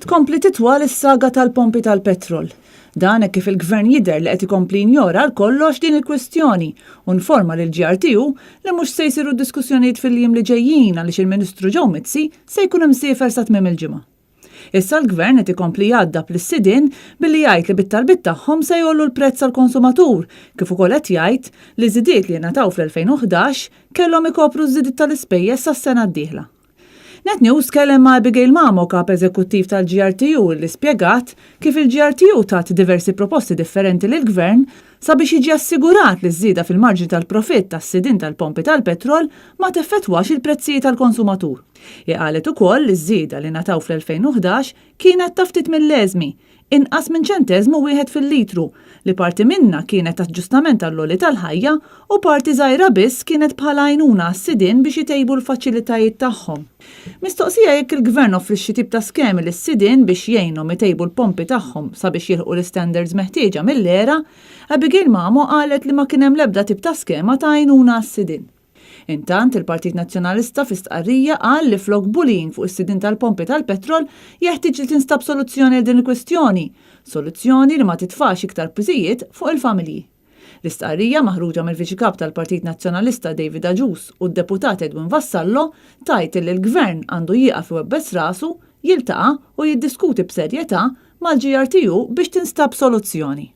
Tkompli titwal is-saga tal-pompi tal-petrol. Dan hekk kif il-gvern jidher li qed ikompli jinjora kollox din il-kwestjoni u nforma lil GRTU li mhux se jsiru diskussjonijiet fil-jiem li ġejjin għaliex il-Ministru Joe Mizzi se jkun imsiefer sa tmiem il-ġimgħa. Issa l-gvern qed ikompli jgħaddab lis-sidien billi jgħid li bit-talbiet tagħhom se jollu l-prezz għall-konsumatur kif ukoll qed jgħid li żidiet li ngħataw fl-2011 kellhom ikopru żidiet tal-ispejjeż sas-sena d-dieħla. Net News kellem ma' Abigail Mamo, kap eżekuttiv tal-GRTU, li spjegat kif il-GRTU tat diversi proposti differenti lill-gvern sabiex jiġi assigurat li żieda fil-marġi tal-profitt tas-sidien tal-pompi tal-petrol ma teffettwax il-prezzijiet tal-konsumatur. Qalet ukoll li żieda li ngħataw fl-2011 kienet ta' ftit mill-leżmi, inqas minn ċenteżmu wieħed fil-litru, li parti minna kienet aġġustament għall-għoli tal-ħajja u parti żgħira biss kienet bħala għajnuna għas-sidien biex jtejbu l-faċilitajiet tagħhom. Mistoqsija jekk il-gvern offri xi tip ta' skemi lis-sidien biex jgħinhom jtejbu l-pompi tagħhom sabiex jilħqu l-istandards meħtieġa mill-era, Abigail Mamo qalet li ma kien hemm l-ebda tip ta' skema ta' għajnuna għas-sidien. Intant il-Partit Nazzjonalista fi stqarrija qal li flok bullying fuq is-sidien tal-pompi tal-petrol jeħtieġ li tinstab soluzzjoni għal din il-kwestjoni, soluzzjoni li ma titfax iktar piżijiet fuq il-familji. L-istqarrija maħruġa mill-Viċi Kap tal-Partit Nazzjonalista David Agius u d-Deputat Edwin Vassallo tajt li l-Gvern għandu jieqaf iwebbes rasu, jiltaqa' u jiddiskuti b'serjetà mal-GRTU biex tinstab soluzzjoni.